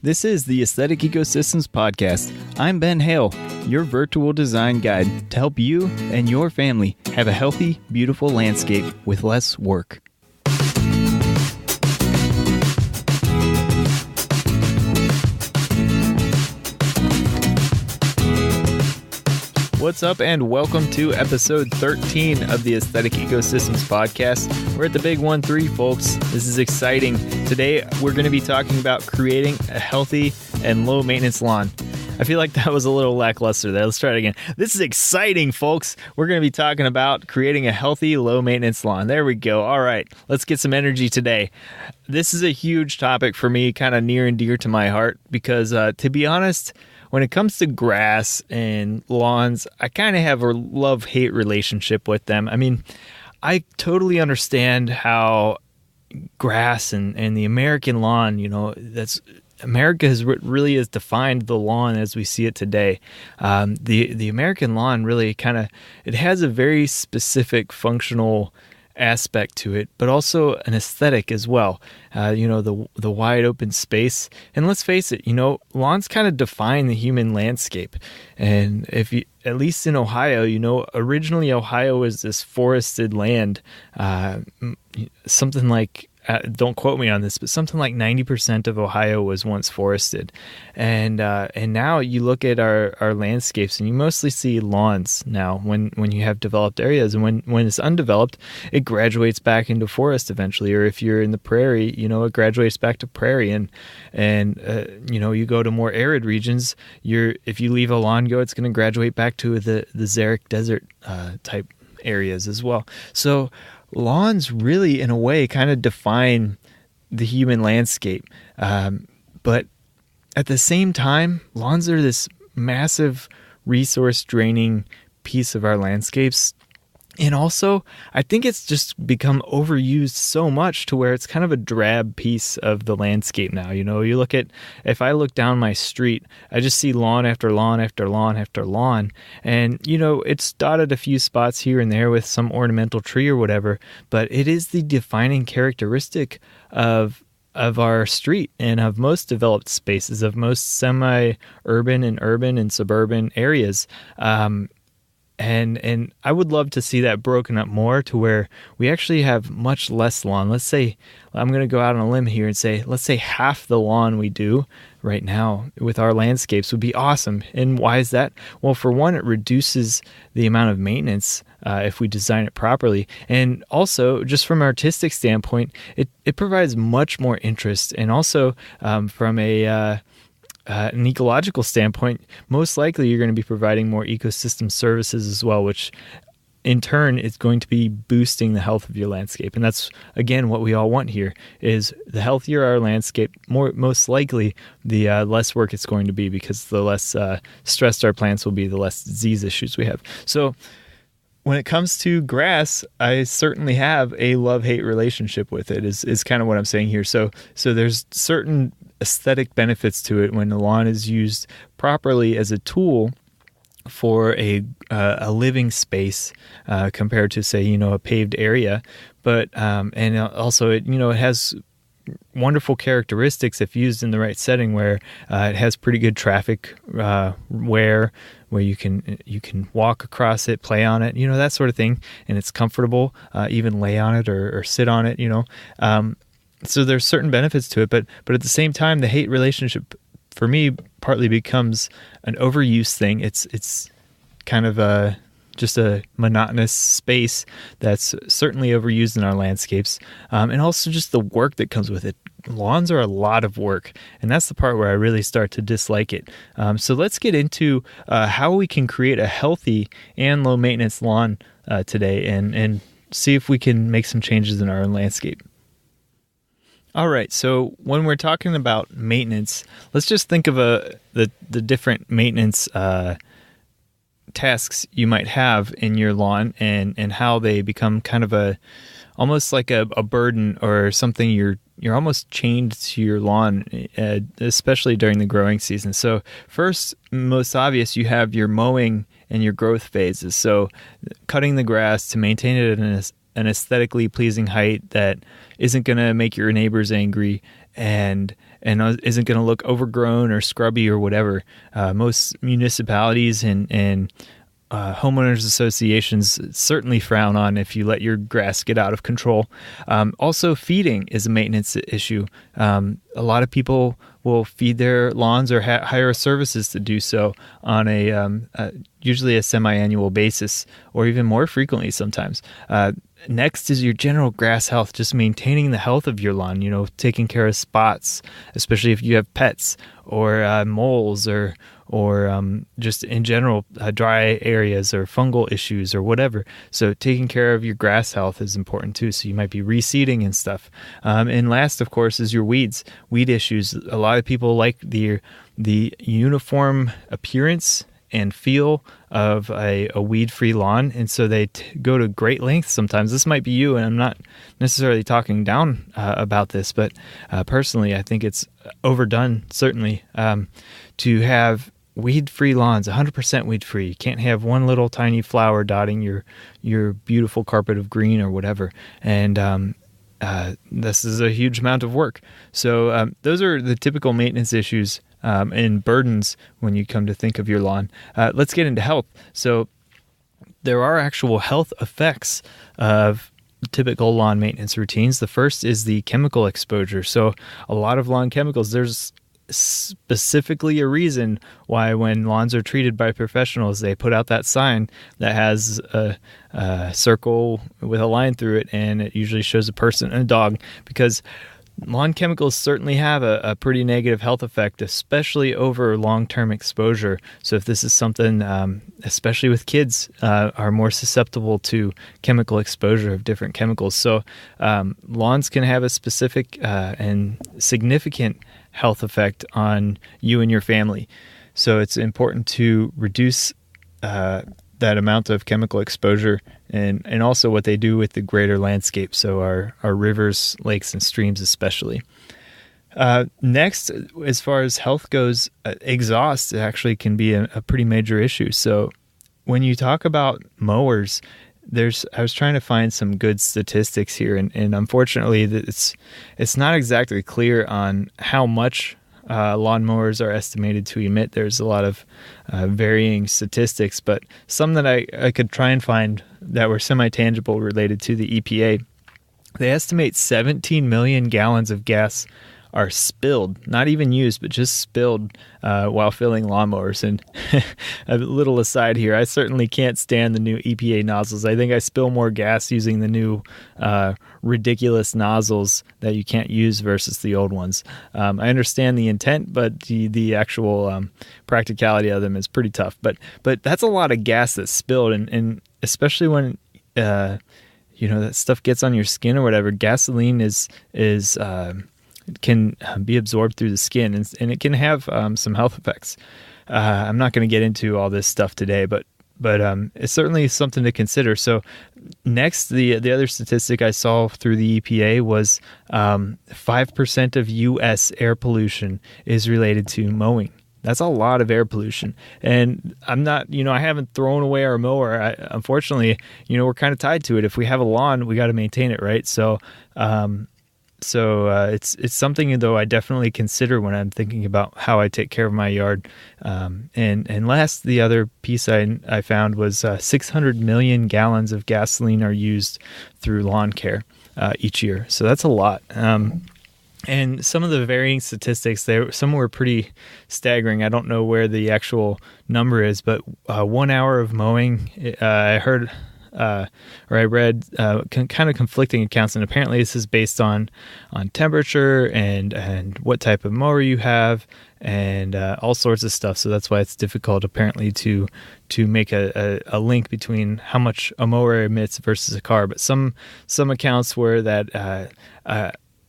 This is the Aesthetic Ecosystems Podcast. I'm Ben Hale, your virtual design guide to help you and your family have a healthy, beautiful landscape with less work. What's up, and welcome to episode 13 of the Aesthetic Ecosystems Podcast. We're at the big 1-3, folks. This is exciting. Today, we're going to be talking about creating a healthy and low-maintenance lawn. I feel like that was a little lackluster there. Let's try it again. This is exciting, folks. We're going to be talking about creating a healthy, low-maintenance lawn. There we go. All right, let's get some energy today. This is a huge topic for me, kind of near and dear to my heart, because to be honest, when it comes to grass and lawns, I kind of have a love-hate relationship with them. I mean, I totally understand how grass and the American lawn, America really has defined the lawn as we see it today. The American lawn really it has a very specific functional aspect to it, but also an aesthetic as well. The wide open space. And let's face it, lawns kind of define the human landscape. And if you, at least in Ohio, originally Ohio was this forested land, something like, don't quote me on this, but something like 90% of Ohio was once forested. And now you look at our landscapes and you mostly see lawns now when you have developed areas. And when it's undeveloped, it graduates back into forest eventually. Or if you're in the prairie, it graduates back to prairie. And you go to more arid regions, if you leave a lawn go, it's going to graduate back to the xeric desert type areas as well. So lawns really, in a way, kind of define the human landscape. But at the same time, lawns are this massive resource-draining piece of our landscapes. And also, I think it's just become overused so much to where it's kind of a drab piece of the landscape now. If I look down my street, I just see lawn after lawn after lawn after lawn. And, it's dotted a few spots here and there with some ornamental tree or whatever, but it is the defining characteristic of our street and of most developed spaces, of most semi-urban and urban and suburban areas. And I would love to see that broken up more to where we actually have much less lawn. Let's say, I'm going to go out on a limb here and say, let's say half the lawn we do right now with our landscapes would be awesome. And why is that? Well, for one, it reduces the amount of maintenance if we design it properly. And also, just from an artistic standpoint, it provides much more interest. And also from an ecological standpoint, most likely you're going to be providing more ecosystem services as well, which in turn is going to be boosting the health of your landscape. And that's, again, what we all want here is the healthier our landscape, most likely the less work it's going to be, because the less stressed our plants will be, the less disease issues we have. So when it comes to grass, I certainly have a love-hate relationship with it, is kind of what I'm saying here. So there's certain aesthetic benefits to it when the lawn is used properly as a tool for a living space compared to, say, a paved area. But and also it has wonderful characteristics if used in the right setting, where it has pretty good traffic where you can walk across it, play on it, that sort of thing, and it's comfortable, even lay on it or sit on it, So there's certain benefits to it, but at the same time, the hate relationship for me partly becomes an overuse thing. It's kind of just a monotonous space that's certainly overused in our landscapes, and also just the work that comes with it. Lawns are a lot of work, and that's the part where I really start to dislike it. So let's get into how we can create a healthy and low maintenance lawn today, and see if we can make some changes in our own landscape. All right, so when we're talking about maintenance, let's just think of the different maintenance tasks you might have in your lawn, and how they become kind of almost like a burden, or something you're almost chained to your lawn, especially during the growing season. So first, most obvious, you have your mowing and your growth phases. So cutting the grass to maintain it in an aesthetically pleasing height that isn't going to make your neighbors angry, and and isn't going to look overgrown or scrubby or whatever. Most municipalities and homeowners associations certainly frown on if you let your grass get out of control. Also, feeding is a maintenance issue. A lot of people will feed their lawns or hire services to do so on usually a semi-annual basis, or even more frequently sometimes. Next is your general grass health, just maintaining the health of your lawn, taking care of spots, especially if you have pets, or moles, or just in general dry areas or fungal issues or whatever. So taking care of your grass health is important too. So you might be reseeding and stuff. And last, of course, is your weed issues. A lot of people like the uniform appearance and feel of a weed-free lawn, and so they go to great lengths sometimes. This might be you, and I'm not necessarily talking down about this, but personally, I think it's overdone, certainly, to have weed-free lawns, 100% weed-free. You can't have one little tiny flower dotting your beautiful carpet of green or whatever, and this is a huge amount of work. So those are the typical maintenance issues and burdens when you come to think of your lawn. Let's get into health. So there are actual health effects of typical lawn maintenance routines. The first is the chemical exposure. So a lot of lawn chemicals, there's specifically a reason why when lawns are treated by professionals, they put out that sign that has a circle with a line through it, and it usually shows a person and a dog, because lawn chemicals certainly have a pretty negative health effect, especially over long-term exposure. So if this is something, especially with kids, are more susceptible to chemical exposure of different chemicals. So lawns can have a specific and significant health effect on you and your family. So it's important to reduce that amount of chemical exposure, and also what they do with the greater landscape, so our rivers, lakes, and streams especially. Next, as far as health goes, exhaust actually can be a pretty major issue. So when you talk about mowers, I was trying to find some good statistics here, and unfortunately it's not exactly clear on how much lawnmowers are estimated to emit. There's a lot of varying statistics, but some that I could try and find that were semi-tangible related to the EPA. They estimate 17 million gallons of gas are spilled, not even used, but just spilled while filling lawnmowers. And a little aside here, I certainly can't stand the new EPA nozzles. I think I spill more gas using the new ridiculous nozzles that you can't use versus the old ones. I understand the intent, but the actual practicality of them is pretty tough. But that's a lot of gas that's spilled, and especially when that stuff gets on your skin or whatever. Gasoline can be absorbed through the skin, and it can have some health effects. I'm not going to get into all this stuff today, but it's certainly something to consider. So next, the other statistic I saw through the EPA was 5% of U.S. air pollution is related to mowing. That's a lot of air pollution. And I'm not, I haven't thrown away our mower. Unfortunately, we're kind of tied to it. If we have a lawn, we got to maintain it, right? So it's something, though, I definitely consider when I'm thinking about how I take care of my yard. And last, the other piece I found was 600 million gallons of gasoline are used through lawn care each year. So that's a lot. And some of the varying statistics, some were pretty staggering. I don't know where the actual number is, but 1 hour of mowing, I heard or I read kind of conflicting accounts, and apparently this is based on temperature and what type of mower you have and all sorts of stuff. So that's why it's difficult apparently to make a link between how much a mower emits versus a car. But some accounts were that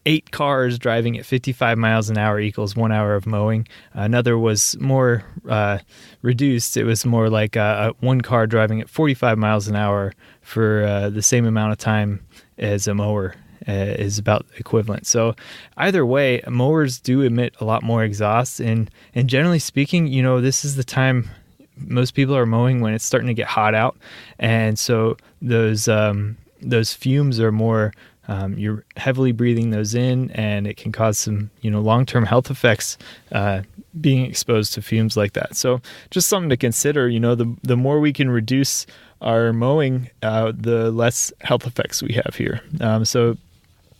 8 cars driving at 55 miles an hour equals 1 hour of mowing. Another was more reduced. It was more like 1 car driving at 45 miles an hour for the same amount of time as a mower is about equivalent. So either way, mowers do emit a lot more exhaust. And generally speaking, this is the time most people are mowing when it's starting to get hot out. And so those fumes are more you're heavily breathing those in, and it can cause some, long-term health effects being exposed to fumes like that. So just something to consider. The more we can reduce our mowing, the less health effects we have here. So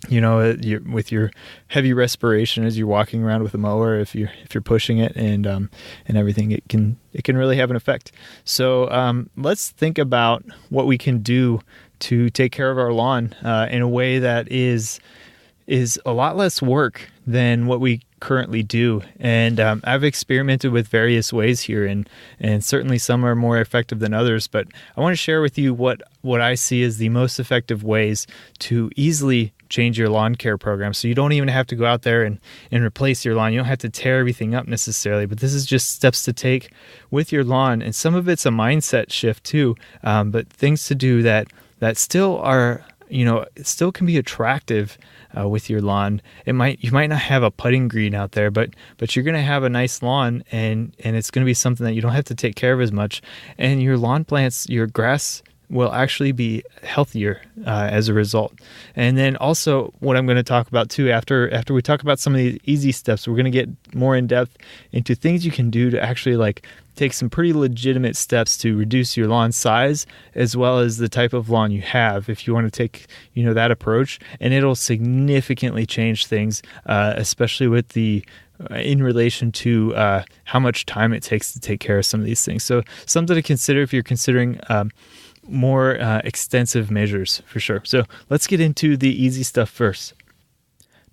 with your heavy respiration as you're walking around with a mower, if you're pushing it and everything, it can really have an effect. So let's think about what we can do to take care of our lawn in a way that is a lot less work than what we currently do. And I've experimented with various ways here, and certainly some are more effective than others. But I want to share with you what I see as the most effective ways to easily change your lawn care program. So you don't even have to go out there and replace your lawn. You don't have to tear everything up necessarily, but this is just steps to take with your lawn. And some of it's a mindset shift too, but things to do that still are, it still can be attractive with your lawn. You might not have a putting green out there, but you're going to have a nice lawn, and it's going to be something that you don't have to take care of as much. And your lawn plants, your grass will actually be healthier as a result. And then also what I'm going to talk about too, after we talk about some of the easy steps, we're going to get more in depth into things you can do to actually take some pretty legitimate steps to reduce your lawn size, as well as the type of lawn you have, if you want to take that approach. And it'll significantly change things, especially with in relation to how much time it takes to take care of some of these things. So something to consider if you're considering more extensive measures, for sure. So let's get into the easy stuff first.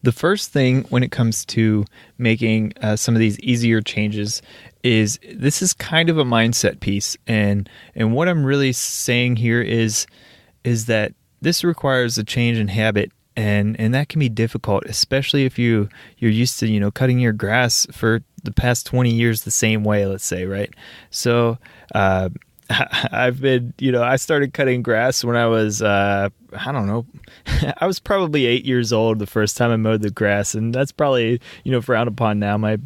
The first thing when it comes to making some of these easier changes is this is kind of a mindset piece. And what I'm really saying here is that this requires a change in habit. And that can be difficult, especially if you're used to, cutting your grass for the past 20 years the same way, let's say, right? So, I've been, I started cutting grass when I was, I don't know, I was probably 8 years old the first time I mowed the grass. And that's probably, frowned upon now. My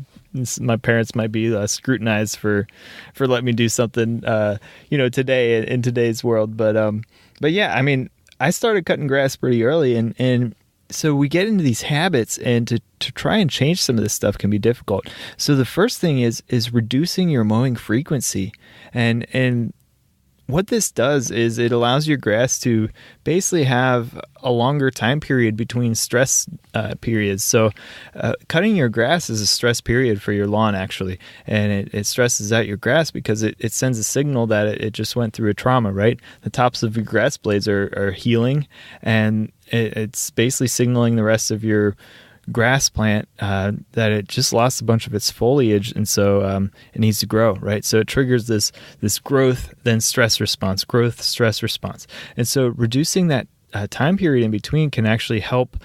parents might be scrutinized for letting me do something, today in today's world. But yeah, I mean, I started cutting grass pretty early, and so we get into these habits, and to try and change some of this stuff can be difficult. So the first thing is reducing your mowing frequency. And what this does is it allows your grass to basically have a longer time period between stress periods. So cutting your grass is a stress period for your lawn, actually. And it stresses out your grass because it sends a signal that it just went through a trauma, right? The tops of your grass blades are healing, and it's basically signaling the rest of your grass plant that it just lost a bunch of its foliage, and so it needs to grow, right? So it triggers this growth, then stress response, growth, stress response. And so reducing that time period in between can actually help,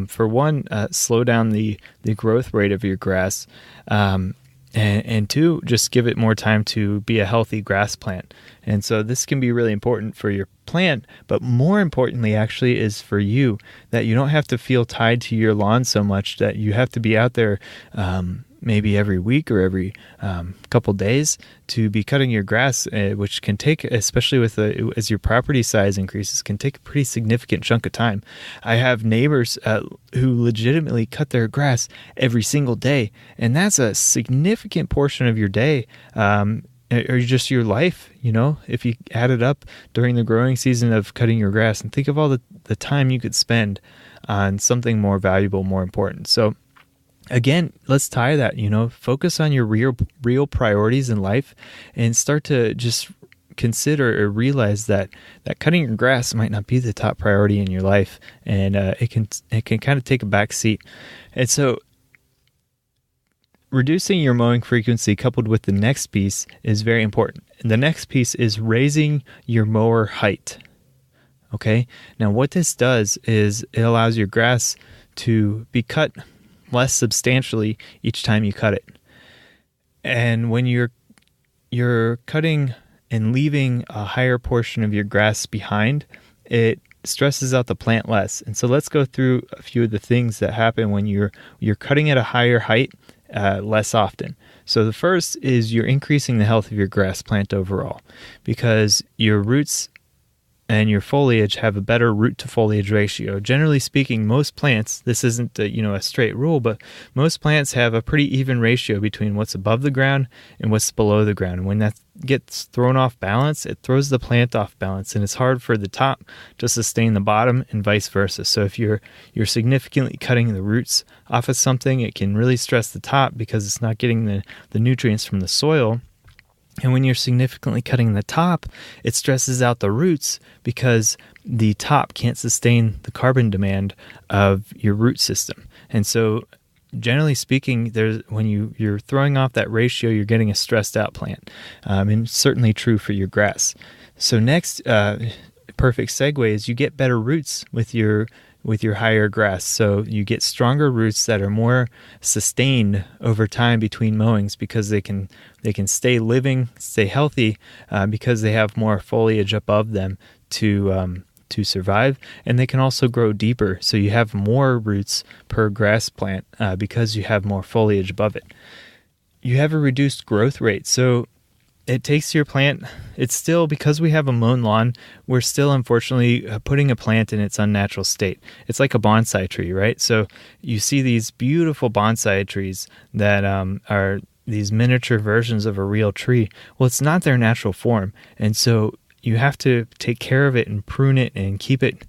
for one, slow down the growth rate of your grass, and two, just give it more time to be a healthy grass plant. And so this can be really important for your plant, but more importantly actually is for you, that you don't have to feel tied to your lawn so much that you have to be out there maybe every week or every couple days to be cutting your grass, which can take, especially as your property size increases, can take a pretty significant chunk of time. I have neighbors who legitimately cut their grass every single day, and that's a significant portion of your day, or just your life, if you add it up during the growing season of cutting your grass, and think of all the time you could spend on something more valuable, more important. So again, let's tie that, focus on your real priorities in life, and start to just consider or realize that cutting your grass might not be the top priority in your life, and it can kind of take a back seat. And so reducing your mowing frequency coupled with the next piece is very important. And the next piece is raising your mower height. Okay? Now what this does is it allows your grass to be cut less substantially each time you cut it. And when you're cutting and leaving a higher portion of your grass behind, it stresses out the plant less. And so let's go through a few of the things that happen when you're cutting at a higher height less often. So the first is you're increasing the health of your grass plant overall, because your roots and your foliage have a better root to foliage ratio. Generally speaking, most plants, this isn't a straight rule, but most plants have a pretty even ratio between what's above the ground and what's below the ground. And when that gets thrown off balance, it throws the plant off balance, and it's hard for the top to sustain the bottom and vice versa. So if you're significantly cutting the roots off of something, it can really stress the top because it's not getting the nutrients from the soil. And when you're significantly cutting the top, it stresses out the roots because the top can't sustain the carbon demand of your root system. And so generally speaking, when you're throwing off that ratio, you're getting a stressed out plant. And certainly true for your grass. So next, perfect segue is you get better roots with your higher grass. So you get stronger roots that are more sustained over time between mowings because they can stay living, stay healthy, because they have more foliage above them to survive, and they can also grow deeper. So you have more roots per grass plant because you have more foliage above it. You have a reduced growth rate. So it takes your plant, it's still, because we have a mown lawn, we're still unfortunately putting a plant in its unnatural state. It's like a bonsai tree, right? So you see these beautiful bonsai trees that are these miniature versions of a real tree. Well, it's not their natural form. And so you have to take care of it and prune it and keep it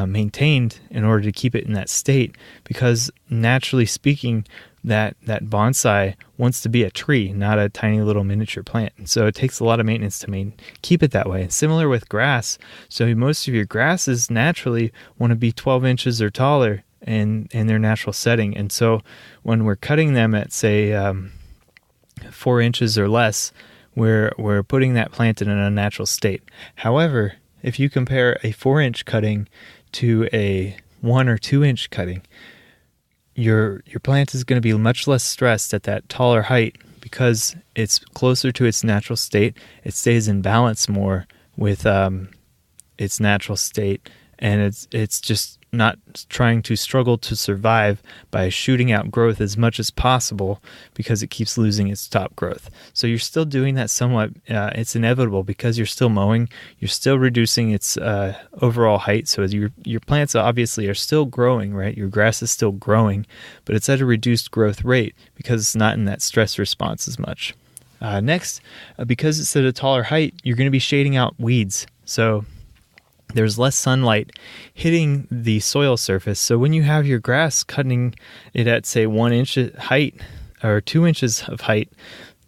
maintained in order to keep it in that state, because naturally speaking, that bonsai wants to be a tree, not a tiny little miniature plant. And so it takes a lot of maintenance to keep it that way. And similar with grass. So most of your grasses naturally want to be 12 inches or taller in their natural setting. And so when we're cutting them at, say, 4 inches or less, we're putting that plant in an unnatural state. However, if you compare a 4-inch cutting to a 1 or 2 inch cutting, your plant is going to be much less stressed at that taller height because it's closer to its natural state. It stays in balance more with its natural state, and it's just not trying to struggle to survive by shooting out growth as much as possible because it keeps losing its top growth. So you're still doing that somewhat. It's inevitable because you're still mowing. You're still reducing its overall height. So as your plants obviously are still growing, right? Your grass is still growing, but it's at a reduced growth rate because it's not in that stress response as much. Next, because it's at a taller height, you're going to be shading out weeds. So there's less sunlight hitting the soil surface. So when you have your grass cutting it at, say, 1 inch height or 2 inches of height,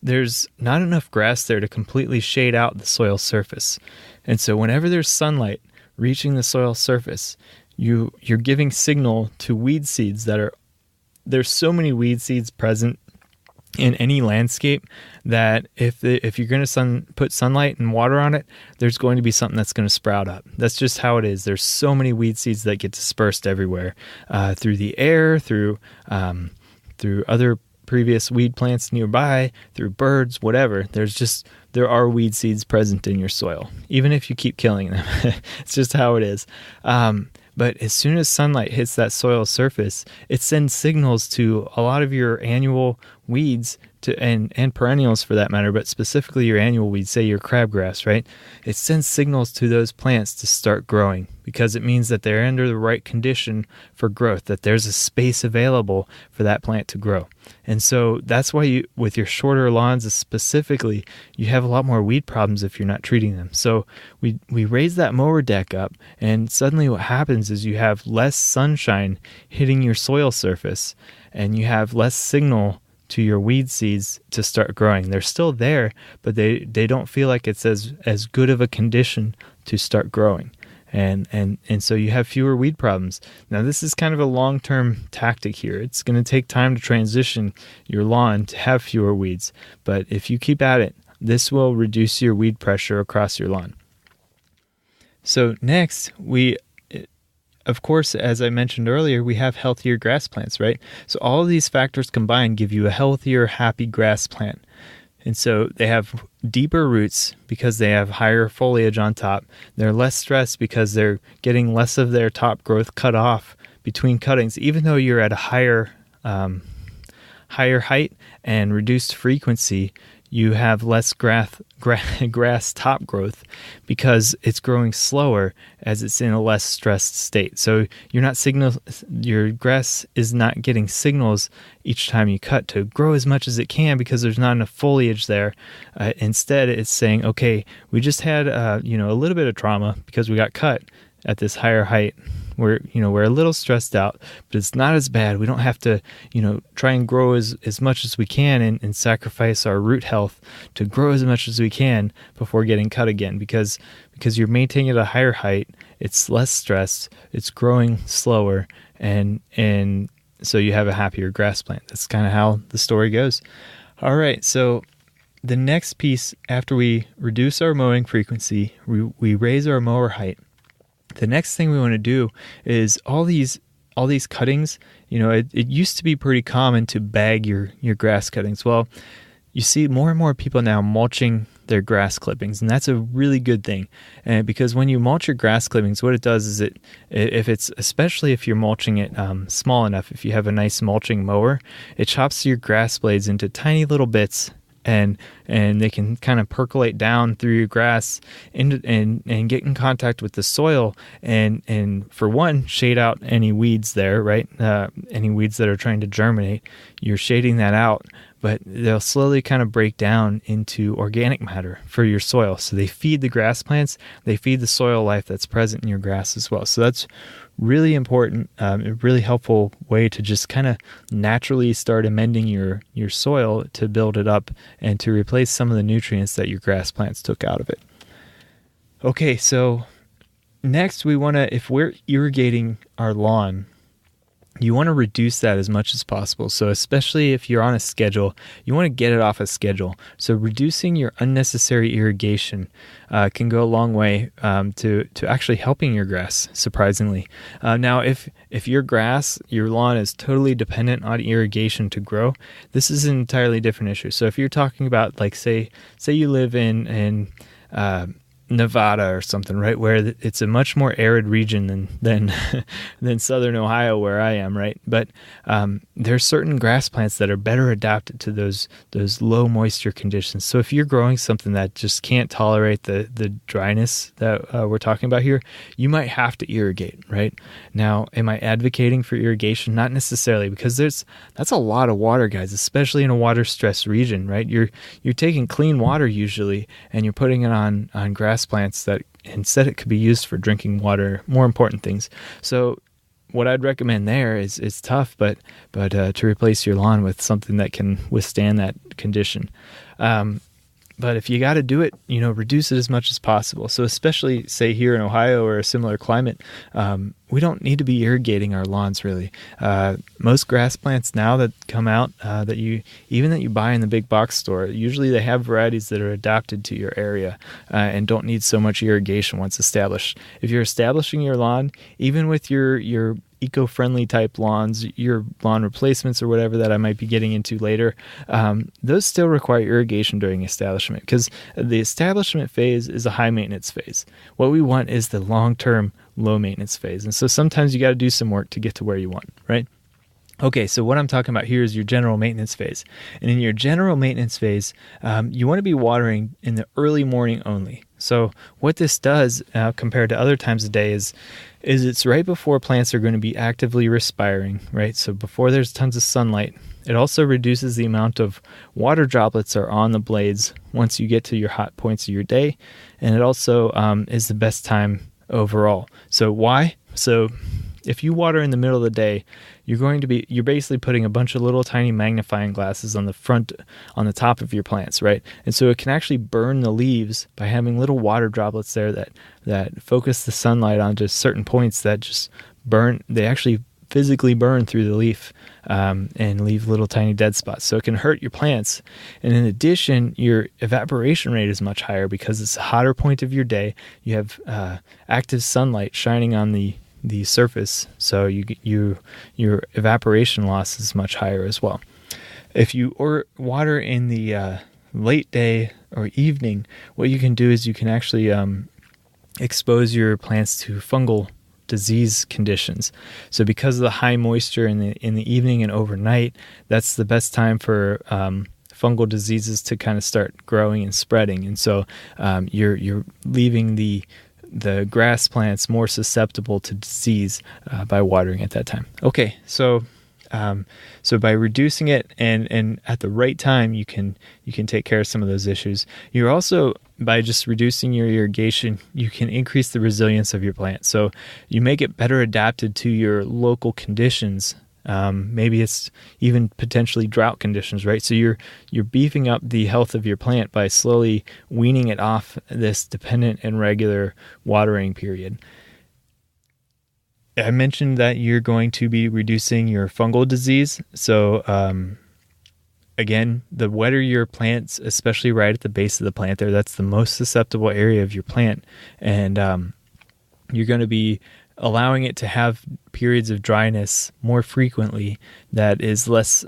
there's not enough grass there to completely shade out the soil surface. And so whenever there's sunlight reaching the soil surface, you're giving signal to weed seeds there's so many weed seeds present in any landscape that if you're going to put sunlight and water on it, there's going to be something that's going to sprout up. That's just how it is. There's so many weed seeds that get dispersed everywhere through the air, through other previous weed plants nearby, through birds, whatever. There are weed seeds present in your soil, even if you keep killing them. It's just how it is. But as soon as sunlight hits that soil surface, it sends signals to a lot of your annual weeds and perennials for that matter, but specifically your annual weeds, say your crabgrass, right? It sends signals to those plants to start growing because it means that they're under the right condition for growth, that there's a space available for that plant to grow. And so that's why with your shorter lawns specifically, you have a lot more weed problems if you're not treating them. So we raise that mower deck up, and suddenly what happens is you have less sunshine hitting your soil surface, and you have less signal to your weed seeds to start growing. They're still there, but they don't feel like it's as good of a condition to start growing. And so you have fewer weed problems. Now, this is kind of a long-term tactic here. It's going to take time to transition your lawn to have fewer weeds. But if you keep at it, this will reduce your weed pressure across your lawn. So next, of course, as I mentioned earlier, we have healthier grass plants, right? So all of these factors combined give you a healthier, happy grass plant. And so they have deeper roots because they have higher foliage on top. They're less stressed because they're getting less of their top growth cut off between cuttings, even though you're at a higher height and reduced frequency. you have less grass top growth because it's growing slower as it's in a less stressed state. So your grass is not getting signals each time you cut to grow as much as it can because there's not enough foliage there. Instead, it's saying, okay, we just had a little bit of trauma because we got cut at this higher height. We're a little stressed out, but it's not as bad. We don't have to, try and grow as much as we can and sacrifice our root health to grow as much as we can before getting cut again because you're maintaining at a higher height. It's less stressed. It's growing slower, and so you have a happier grass plant. That's kind of how the story goes. All right, so the next piece, after we reduce our mowing frequency, we raise our mower height. The next thing we want to do is all these cuttings. It used to be pretty common to bag your grass cuttings. Well, you see more and more people now mulching their grass clippings, and that's a really good thing. And because when you mulch your grass clippings, what it does is especially if you're mulching it small enough, if you have a nice mulching mower, it chops your grass blades into tiny little bits. And they can kind of percolate down through your grass and get in contact with the soil and for one, shade out any weeds there, right? Any weeds that are trying to germinate, you're shading that out, but they'll slowly kind of break down into organic matter for your soil. So they feed the grass plants, they feed the soil life that's present in your grass as well. So that's really important, a really helpful way to just kind of naturally start amending your soil to build it up and to replace some of the nutrients that your grass plants took out of it. Okay, so next if we're irrigating our lawn, you want to reduce that as much as possible. So especially if you're on a schedule, you want to get it off a schedule. So reducing your unnecessary irrigation can go a long way to actually helping your grass, surprisingly. Now, if your lawn is totally dependent on irrigation to grow, this is an entirely different issue. So if you're talking about, like, say you live in Nevada or something, right, where it's a much more arid region than southern Ohio where I am, right? But there's certain grass plants that are better adapted to those low moisture conditions. So if you're growing something that just can't tolerate the dryness that we're talking about here, you might have to irrigate, right? Now, am I advocating for irrigation? Not necessarily, because that's a lot of water, guys, especially in a water stressed region, right? You're taking clean water usually and you're putting it on grass plants that instead it could be used for drinking water, more important things. So what I'd recommend there is tough, but to replace your lawn with something that can withstand that condition. But if you got to do it, reduce it as much as possible. So especially, say, here in Ohio or a similar climate, we don't need to be irrigating our lawns, really. Most grass plants now that come out that you buy in the big box store, usually they have varieties that are adapted to your area and don't need so much irrigation once established. If you're establishing your lawn, even with your eco-friendly type lawns, your lawn replacements or whatever that I might be getting into later, those still require irrigation during establishment, because the establishment phase is a high maintenance phase. What we want is the long-term low maintenance phase. And so sometimes you got to do some work to get to where you want, right? Okay, so what I'm talking about here is your general maintenance phase. And in your general maintenance phase, you want to be watering in the early morning only. So what this does compared to other times of day is it's right before plants are going to be actively respiring, right? So before there's tons of sunlight. It also reduces the amount of water droplets are on the blades once you get to your hot points of your day. And it also is the best time overall. So why? So if you water in the middle of the day, you're basically putting a bunch of little tiny magnifying glasses on the top of your plants, right? And so it can actually burn the leaves by having little water droplets there that focus the sunlight onto certain points that just burn. They actually physically burn through the leaf and leave little tiny dead spots. So it can hurt your plants. And in addition, your evaporation rate is much higher because it's a hotter point of your day. You have active sunlight shining on the surface, so your evaporation loss is much higher as well. If you water in the late day or evening, what you can do is you can actually expose your plants to fungal disease conditions. So because of the high moisture in the evening and overnight, that's the best time for fungal diseases to kind of start growing and spreading. And so you're leaving the grass plants more susceptible to disease by watering at that time. Okay, so by reducing it and at the right time, you can take care of some of those issues. You're also, by just reducing your irrigation, you can increase the resilience of your plant. So you make it better adapted to your local conditions. Maybe it's even potentially drought conditions, right? So you're beefing up the health of your plant by slowly weaning it off this dependent and regular watering period. I mentioned that you're going to be reducing your fungal disease. So again, the wetter your plants, especially right at the base of the plant there, that's the most susceptible area of your plant. And you're going to be allowing it to have periods of dryness more frequently that is less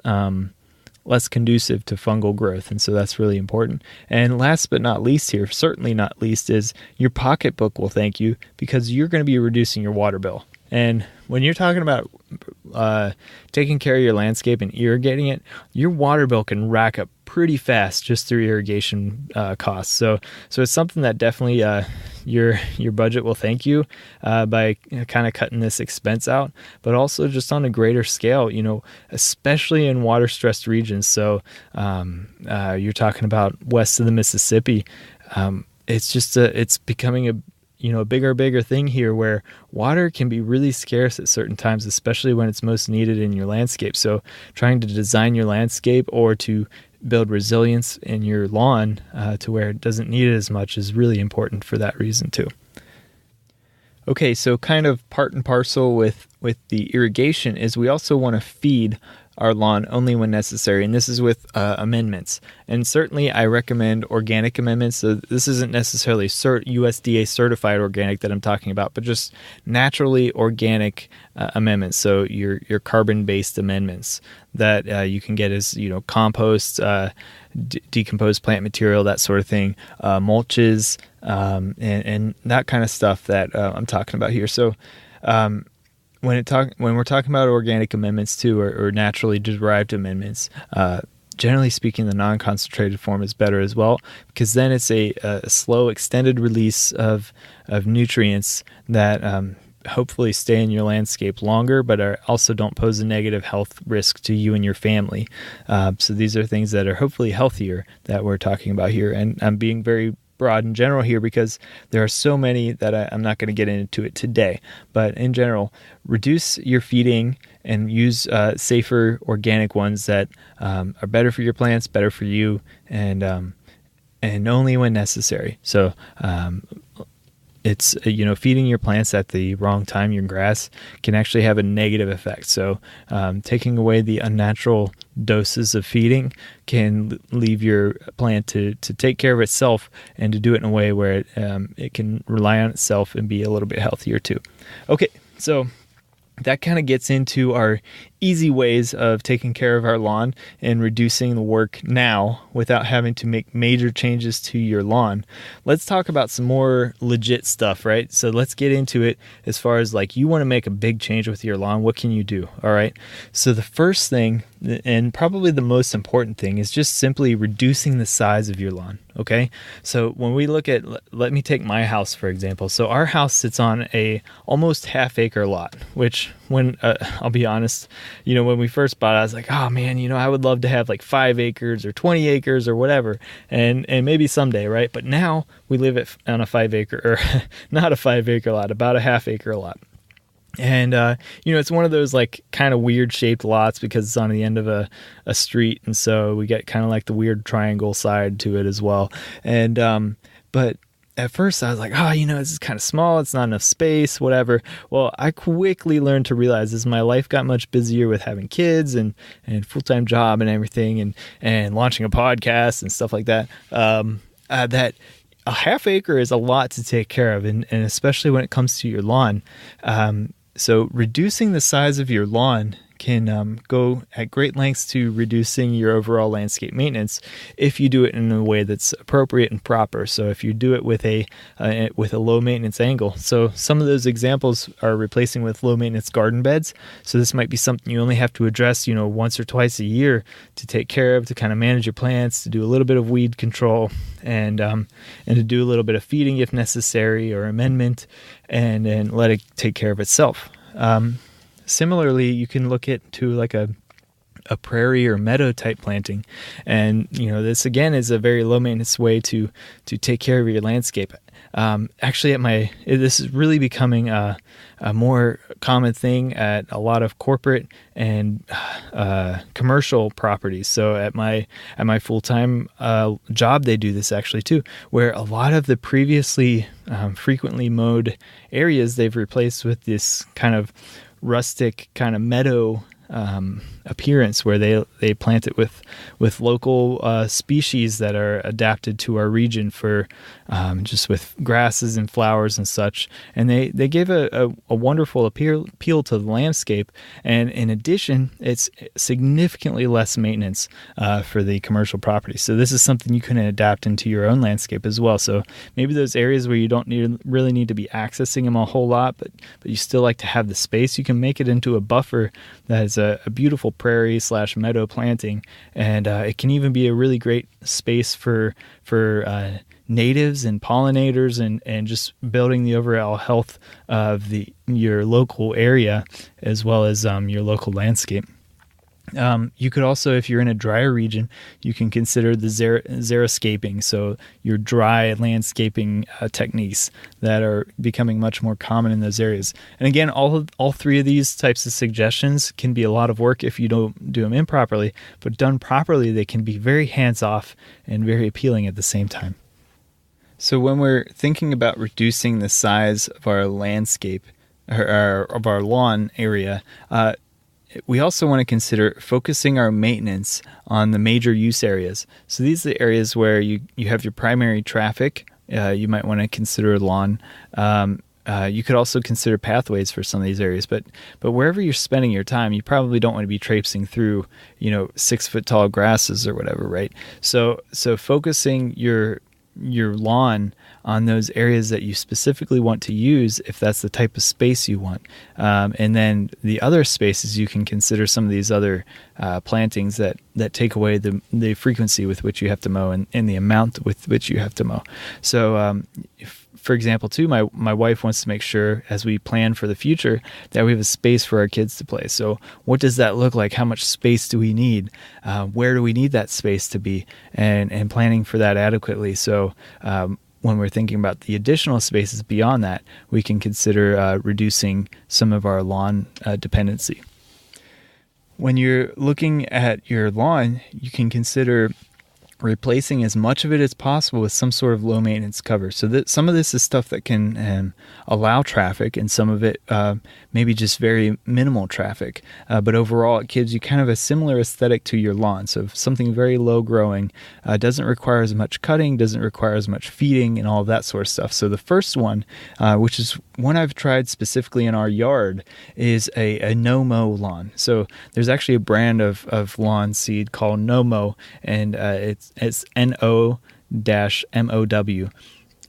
conducive to fungal growth. And so that's really important. And last but not least here, certainly not least, is your pocketbook will thank you, because you're going to be reducing your water bill. And when you're talking about taking care of your landscape and irrigating it, your water bill can rack up pretty fast just through irrigation costs. So it's something that definitely your budget will thank you by kind of cutting this expense out, but also just on a greater scale, especially in water stressed regions. So you're talking about west of the Mississippi. It's becoming a bigger thing here, where water can be really scarce at certain times, especially when it's most needed in your landscape. So trying to design your landscape or to build resilience in your lawn to where it doesn't need it as much is really important for that reason too. Okay, so kind of part and parcel with the irrigation is we also want to feed our lawn only when necessary, and this is with amendments. And certainly I recommend organic amendments. So this isn't necessarily USDA certified organic that I'm talking about, but just naturally organic amendments. So your carbon-based amendments that you can get as compost, decomposed plant material, that sort of thing, mulches, and that kind of stuff that I'm talking about here. So when we're talking about organic amendments too, or naturally derived amendments, generally speaking, the non-concentrated form is better as well, because then it's a slow, extended release of nutrients that hopefully stay in your landscape longer, but also don't pose a negative health risk to you and your family. So these are things that are hopefully healthier that we're talking about here. And I'm being very broad in general here because there are so many that I'm not going to get into it today. But in general, reduce your feeding and use safer organic ones that are better for your plants, better for you, and only when necessary. So it's feeding your plants at the wrong time, your grass, can actually have a negative effect. So taking away the unnatural doses of feeding can leave your plant to take care of itself and to do it in a way where it can rely on itself and be a little bit healthier too. Okay, so that kind of gets into our easy ways of taking care of our lawn and reducing the work now without having to make major changes to your lawn. Let's talk about some more legit stuff, right? So let's get into it as far as like you want to make a big change with your lawn. What can you do? All right. So the first thing, and probably the most important thing, is just simply reducing the size of your lawn. Okay. So when we look at, let me take my house, for example. So our house sits on a almost half-acre lot, which when I'll be honest, when we first bought it, I was like, oh man, I would love to have like 5 acres or 20 acres or whatever. And maybe someday, right? But now we live on a 5 acre, or not a 5 acre lot, about a half-acre lot. And, it's one of those like kind of weird shaped lots because it's on the end of a street. And so we get kind of like the weird triangle side to it as well. And, but at first I was like, this is kind of small. It's not enough space, whatever. Well, I quickly learned to realize as my life got much busier with having kids and full-time job and everything and launching a podcast and stuff like that, that a half acre is a lot to take care of. And especially when it comes to your lawn. So reducing the size of your lawn can go at great lengths to reducing your overall landscape maintenance if you do it in a way that's appropriate and proper. So if you do it with a low maintenance angle. So some of those examples are replacing with low maintenance garden beds. So this might be something you only have to address, once or twice a year to take care of, to kind of manage your plants, to do a little bit of weed control, and to do a little bit of feeding if necessary, or amendment, and let it take care of itself. Similarly, you can look at to like a prairie or meadow type planting, and this again is a very low maintenance way to take care of your landscape. Actually, this is really becoming a more common thing at a lot of corporate and commercial properties. So at my full-time job, they do this actually too, where a lot of the previously frequently mowed areas they've replaced with this kind of rustic kind of meadow appearance, where they plant it with local species that are adapted to our region for just with grasses and flowers and such. And they give a wonderful appeal to the landscape. And in addition, it's significantly less maintenance for the commercial property. So this is something you can adapt into your own landscape as well. So maybe those areas where you don't really need to be accessing them a whole lot, but you still like to have the space, you can make it into a buffer that is a beautiful prairie / meadow planting, and it can even be a really great space for natives and pollinators, and just building the overall health of your local area as well as your local landscape. You could also, if you're in a drier region, you can consider the xeriscaping, so your dry landscaping techniques that are becoming much more common in those areas. And again, all three of these types of suggestions can be a lot of work if you don't do them improperly, but done properly, they can be very hands-off and very appealing at the same time. So when we're thinking about reducing the size of our landscape, or of our lawn area, we also want to consider focusing our maintenance on the major use areas. So these are the areas where you have your primary traffic. You might want to consider lawn. You could also consider pathways for some of these areas. But wherever you're spending your time, you probably don't want to be traipsing through 6-foot tall grasses or whatever, right? So focusing your lawn on those areas that you specifically want to use, if that's the type of space you want. And then the other spaces, you can consider some of these other plantings that take away the frequency with which you have to mow and the amount with which you have to mow. So for example, too, my wife wants to make sure, as we plan for the future, that we have a space for our kids to play. So what does that look like? How much space do we need? Where do we need that space to be? And planning for that adequately. So when we're thinking about the additional spaces beyond that, we can consider reducing some of our lawn dependency. When you're looking at your lawn, you can consider replacing as much of it as possible with some sort of low maintenance cover. So that some of this is stuff that can allow traffic, and some of it maybe just very minimal traffic. But overall, it gives you kind of a similar aesthetic to your lawn. So something very low growing, doesn't require as much cutting, doesn't require as much feeding, and all of that sort of stuff. So the first one, which is one I've tried specifically in our yard, is a no-mow lawn. So there's actually a brand of lawn seed called No-Mow, and it's NO-MOW.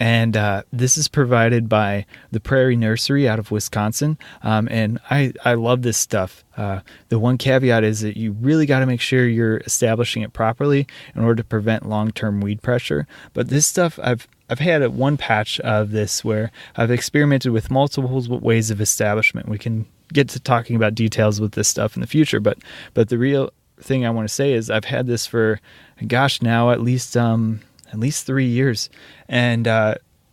And this is provided by the Prairie Nursery out of Wisconsin. And I love this stuff. The one caveat is that you really got to make sure you're establishing it properly in order to prevent long-term weed pressure. But this stuff, I've had one patch of this where I've experimented with multiple ways of establishment. We can get to talking about details with this stuff in the future, but the real thing I want to say is I've had this for, now at least 3 years, and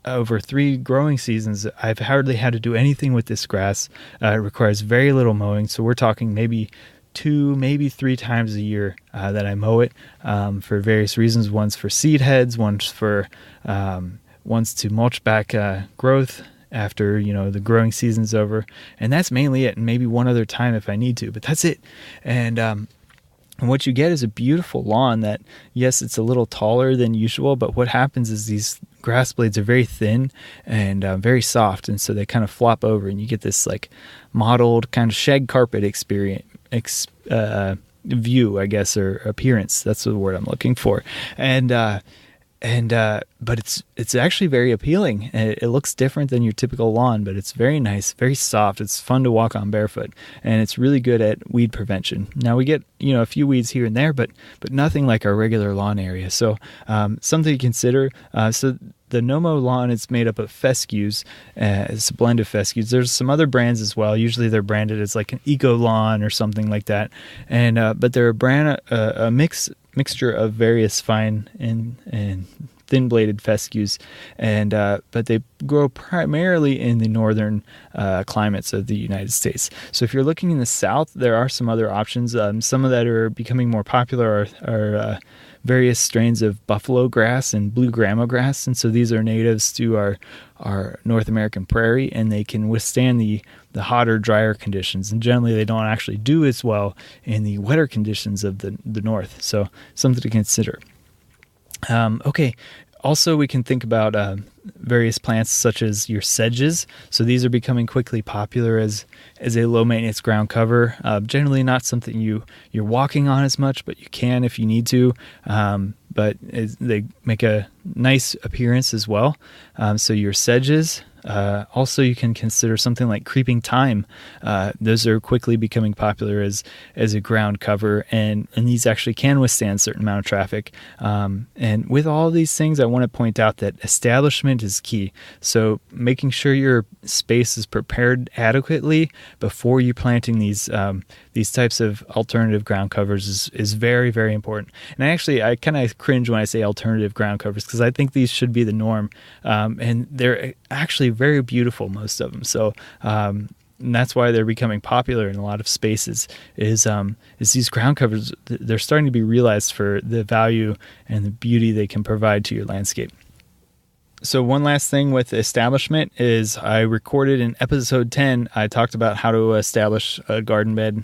over 3 growing seasons, I've hardly had to do anything with this grass. It requires very little mowing, so we're talking maybe 2, maybe 3 times a year that I mow it for various reasons. One's for seed heads, one's to mulch back growth after the growing season's over, and that's mainly it. And maybe one other time if I need to, but that's it. And what you get is a beautiful lawn that, yes, it's a little taller than usual, but what happens is these grass blades are very thin and very soft, and so they kind of flop over, and you get this like mottled kind of shag carpet view, I guess, or appearance. That's the word I'm looking for. But it's actually very appealing. It looks different than your typical lawn, but it's very nice, very soft. It's fun to walk on barefoot, and it's really good at weed prevention. Now we get a few weeds here and there, but nothing like our regular lawn area. So something to consider. So the No-Mow lawn is made up of fescues. It's a blend of fescues. There's some other brands as well. Usually they're branded as like an Eco Lawn or something like that. And but they're a mixture of various fine and thin-bladed fescues, but they grow primarily in the northern climates of the United States. So if you're looking in the south, there are some other options. Some of that are becoming more popular are various strains of buffalo grass and blue gramo grass, and so these are natives to our North American prairie, and they can withstand the hotter, drier conditions. And generally, they don't actually do as well in the wetter conditions of the north. So something to consider. Okay. Also, we can think about various plants such as your sedges. So these are becoming quickly popular as a low maintenance ground cover. Generally not something you're walking on as much, but you can if you need to. But they make a nice appearance as well. So your sedges. Also, you can consider something like creeping thyme. Those are quickly becoming popular as a ground cover, and these actually can withstand a certain amount of traffic. And with all of these things, I want to point out that establishment is key. So making sure your space is prepared adequately before you planting these types of alternative ground covers is very, very important. And I kind of cringe when I say alternative ground covers, because I think these should be the norm. And they're actually very beautiful, most of them. So and that's why they're becoming popular in a lot of spaces. Is these ground covers? They're starting to be realized for the value and the beauty they can provide to your landscape. So one last thing with establishment is I recorded in episode 10, I talked about how to establish a garden bed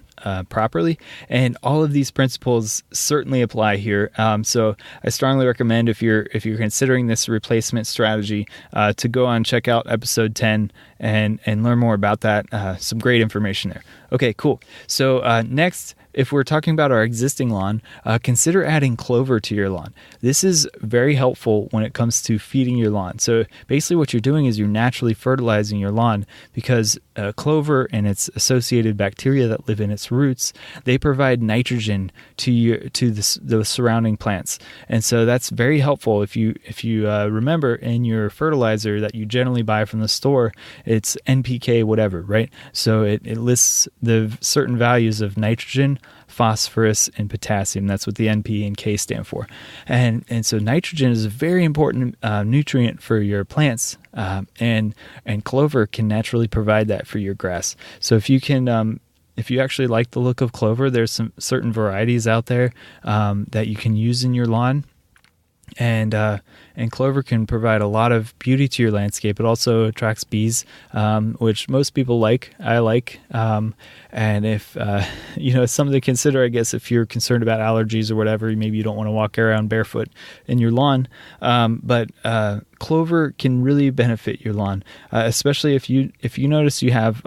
properly, and all of these principles certainly apply here. So I strongly recommend if you're considering this replacement strategy to go on and check out episode 10 and learn more about that. Some great information there. Okay, cool. So next, if we're talking about our existing lawn, consider adding clover to your lawn. This is very helpful when it comes to feeding your lawn. So basically what you're doing is you're naturally fertilizing your lawn, because clover and its associated bacteria that live in its roots, they provide nitrogen to the surrounding plants. And so that's very helpful. If you remember in your fertilizer that you generally buy from the store, it's NPK whatever, right? So it lists the certain values of nitrogen, phosphorus, and potassium. That's what the NP and K stand for. And so nitrogen is a very important nutrient for your plants, and clover can naturally provide that for your grass. So if you actually like the look of clover, there's some certain varieties out there that you can use in your lawn. And clover can provide a lot of beauty to your landscape. It also attracts bees, which most people like. I like. And if, it's something to consider, I guess, if you're concerned about allergies or whatever, maybe you don't want to walk around barefoot in your lawn. But clover can really benefit your lawn, especially if you notice you have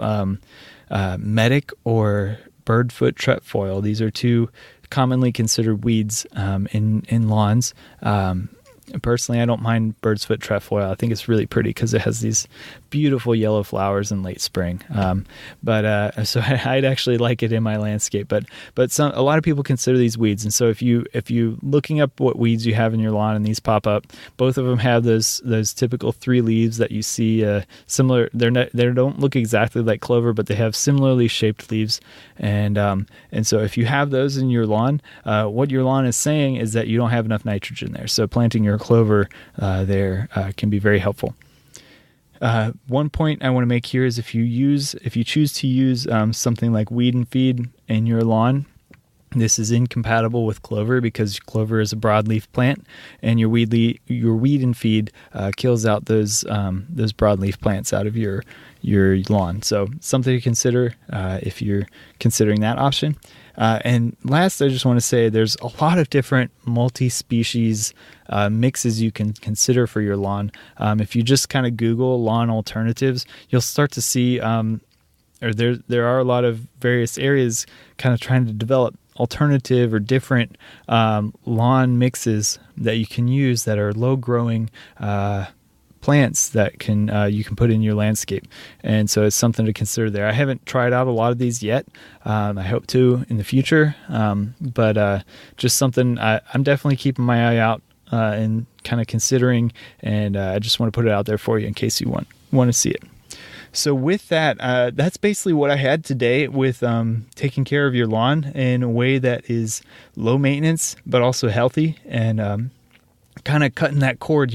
medic or birdfoot trefoil. These are two commonly considered weeds in lawns. Personally, I don't mind bird's foot trefoil. I think it's really pretty because it has these beautiful yellow flowers in late spring. So I'd actually like it in my landscape. But a lot of people consider these weeds. And so if you looking up what weeds you have in your lawn and these pop up, both of them have those typical 3 leaves that you see similar. They don't look exactly like clover, but they have similarly shaped leaves. And so if you have those in your lawn, what your lawn is saying is that you don't have enough nitrogen there. So planting your clover there can be very helpful. One point I want to make here is if you choose to use something like weed and feed in your lawn, this is incompatible with clover because clover is a broadleaf plant, and your weed and feed kills out those broadleaf plants out of your lawn. So something to consider if you're considering that option. And last, I just want to say there's a lot of different multi-species mixes you can consider for your lawn. If you just kind of Google lawn alternatives, you'll start to see or there are a lot of various areas kind of trying to develop alternative or different lawn mixes that you can use that are low growing plants that can you can put in your landscape. And so it's something to consider there. I haven't tried out a lot of these yet. I hope to in the future, but just something I'm definitely keeping my eye out and kind of considering, and I just want to put it out there for you in case you want to see it. So with that, that's basically what I had today with taking care of your lawn in a way that is low maintenance, but also healthy, and kind of cutting that cord,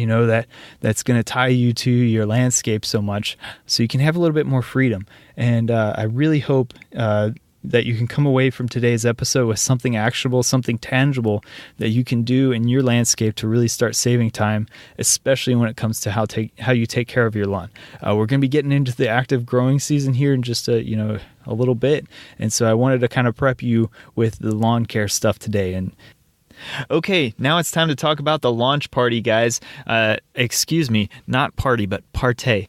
that's going to tie you to your landscape so much so you can have a little bit more freedom. And I really hope that you can come away from today's episode with something actionable, something tangible that you can do in your landscape to really start saving time, especially when it comes to how you take care of your lawn. We're going to be getting into the active growing season here in just a little bit, and so I wanted to kind of prep you with the lawn care stuff today. And okay, now it's time to talk about the launch party, guys. Excuse me, not party, but partay.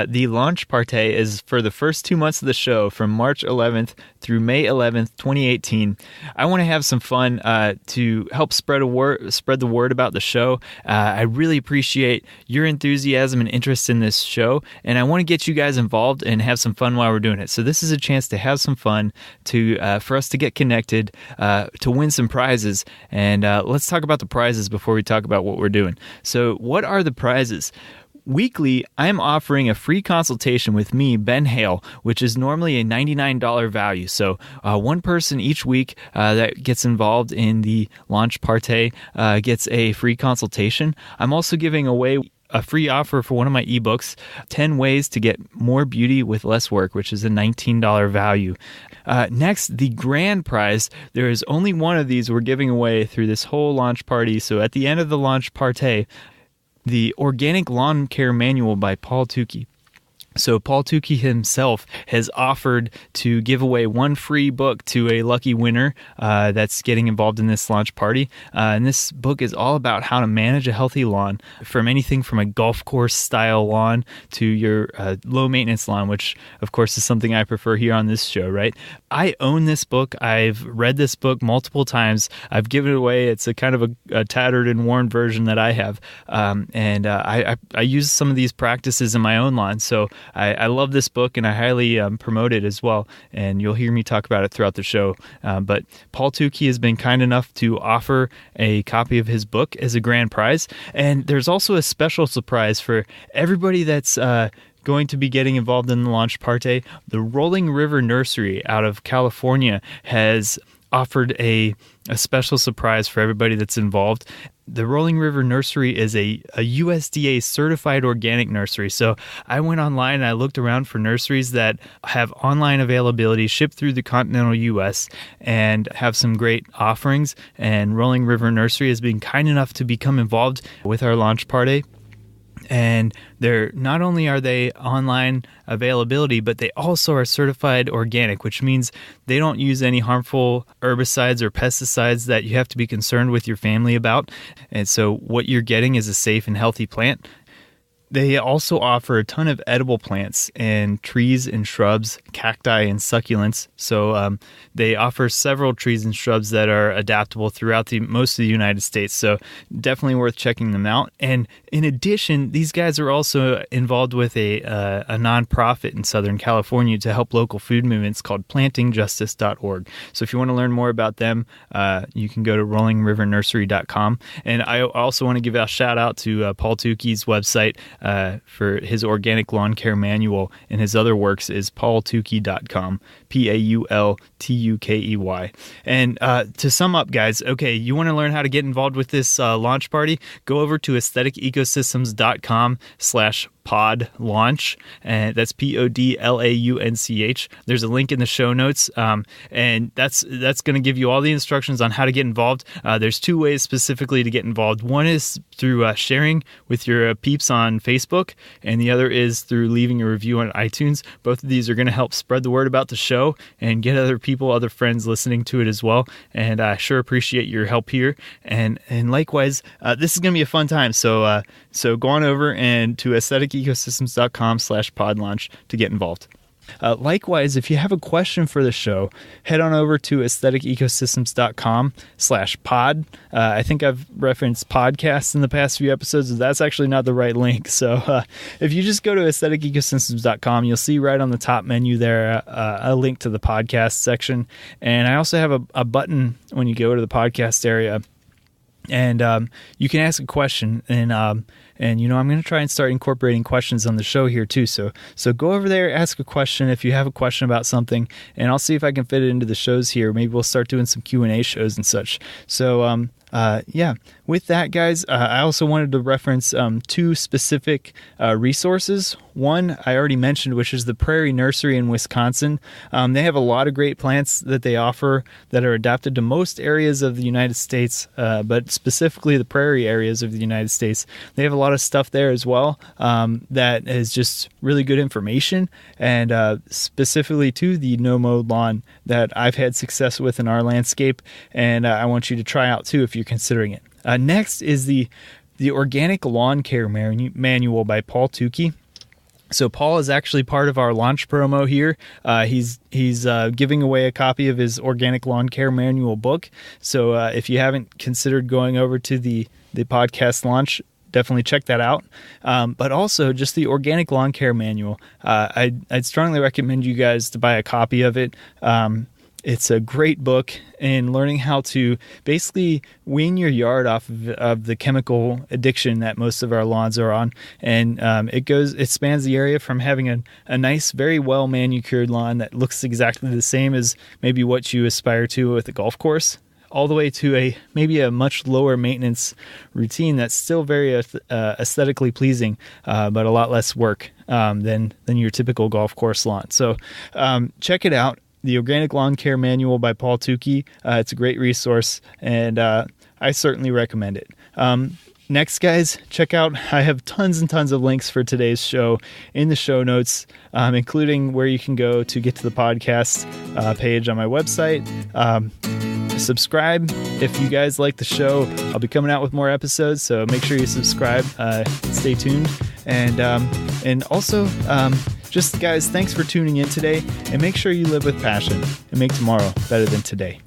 The launch partay is for the first 2 months of the show, from March 11th through May 11th, 2018. I want to have some fun to help spread the word about the show. I really appreciate your enthusiasm and interest in this show, and I want to get you guys involved and have some fun while we're doing it. So this is a chance to have some fun, for us to get connected, to win some prizes. And let's talk about the prizes before we talk about what we're doing. So what are the prizes? Weekly, I'm offering a free consultation with me, Ben Hale, which is normally a $99 value. So one person each week that gets involved in the launch partay gets a free consultation. I'm also giving away a free offer for one of my ebooks, 10 Ways to Get More Beauty with Less Work, which is a $19 value. Next, the grand prize. There is only one of these we're giving away through this whole launch party. So at the end of the launch partay, the Organic Lawn Care Manual by Paul Tukey. So Paul Tukey himself has offered to give away one free book to a lucky winner that's getting involved in this launch party. And this book is all about how to manage a healthy lawn, from anything from a golf course style lawn to your low maintenance lawn, which of course is something I prefer here on this show, right? I own this book. I've read this book multiple times. I've given it away. It's a kind of a tattered and worn version that I have. And I use some of these practices in my own lawn. So I love this book, and I highly promote it as well, and you'll hear me talk about it throughout the show. But Paul Tukey has been kind enough to offer a copy of his book as a grand prize, and there's also a special surprise for everybody that's going to be getting involved in the launch partay. The Rolling River Nursery out of California has offered a special surprise for everybody that's involved. The Rolling River Nursery is a USDA certified organic nursery. So I went online and I looked around for nurseries that have online availability, shipped through the continental US, and have some great offerings. And Rolling River Nursery has been kind enough to become involved with our launch party. And they're not only are they online availability, but they also are certified organic, which means they don't use any harmful herbicides or pesticides that you have to be concerned with your family about. And so what you're getting is a safe and healthy plant. They also offer a ton of edible plants and trees and shrubs, cacti and succulents. So they offer several trees and shrubs that are adaptable throughout most of the United States. So definitely worth checking them out. And in addition, these guys are also involved with a nonprofit in Southern California to help local food movements called plantingjustice.org. So if you want to learn more about them, you can go to rollingrivernursery.com. And I also want to give a shout out to Paul Tukey's website. For his Organic Lawn Care Manual, and his other works is paultukey.com, PAULTUKEY. And to sum up, guys, okay, you want to learn how to get involved with this launch party? Go over to aestheticecosystems.com/pod launch, and that's PODLAUNCH. There's a link in the show notes, and that's going to give you all the instructions on how to get involved. There's two ways specifically to get involved. One is through sharing with your peeps on Facebook, and the other is through leaving a review on iTunes. Both of these are going to help spread the word about the show and get other friends listening to it as well. And I sure appreciate your help here. And likewise, this is going to be a fun time. So go on over and to aestheticecosystems.com/pod launch to get involved. Likewise, if you have a question for the show, head on over to aestheticecosystems.com/pod. I think I've referenced podcasts in the past few episodes, but that's actually not the right link. So if you just go to aestheticecosystems.com, you'll see right on the top menu there a link to the podcast section. And I also have a button when you go to the podcast area, and you can ask a question, and I'm going to try and start incorporating questions on the show here too. So go over there, ask a question if you have a question about something, and I'll see if I can fit it into the shows here. Maybe we'll start doing some Q&A shows and such. So with that, guys, I also wanted to reference two specific resources. One I already mentioned, which is the Prairie Nursery in Wisconsin. They have a lot of great plants that they offer that are adapted to most areas of the United States, but specifically the prairie areas of the United States. They have a lot of stuff there as well that is just really good information, and specifically to the no-mow lawn that I've had success with in our landscape, and I want you to try out too if you're considering it. Next is the Organic Lawn Care Manual by Paul Tukey. So Paul is actually part of our launch promo here. He's giving away a copy of his Organic Lawn Care Manual book. So if you haven't considered going over to the podcast launch, definitely check that out. But also just the Organic Lawn Care Manual. I'd strongly recommend you guys to buy a copy of it. It's a great book in learning how to basically wean your yard off of the chemical addiction that most of our lawns are on. And it spans the area from having a nice, very well manicured lawn that looks exactly the same as maybe what you aspire to with a golf course, all the way to maybe a much lower maintenance routine that's still very aesthetically pleasing, but a lot less work than your typical golf course lawn. So check it out. The Organic Lawn Care Manual by Paul Tukey. It's a great resource, and I certainly recommend it. Next, guys, check out, I have tons and tons of links for today's show in the show notes, including where you can go to get to the podcast page on my website. Subscribe if you guys like the show. I'll be coming out with more episodes, so make sure you subscribe. Stay tuned. And also, just guys, thanks for tuning in today, and make sure you live with passion and make tomorrow better than today.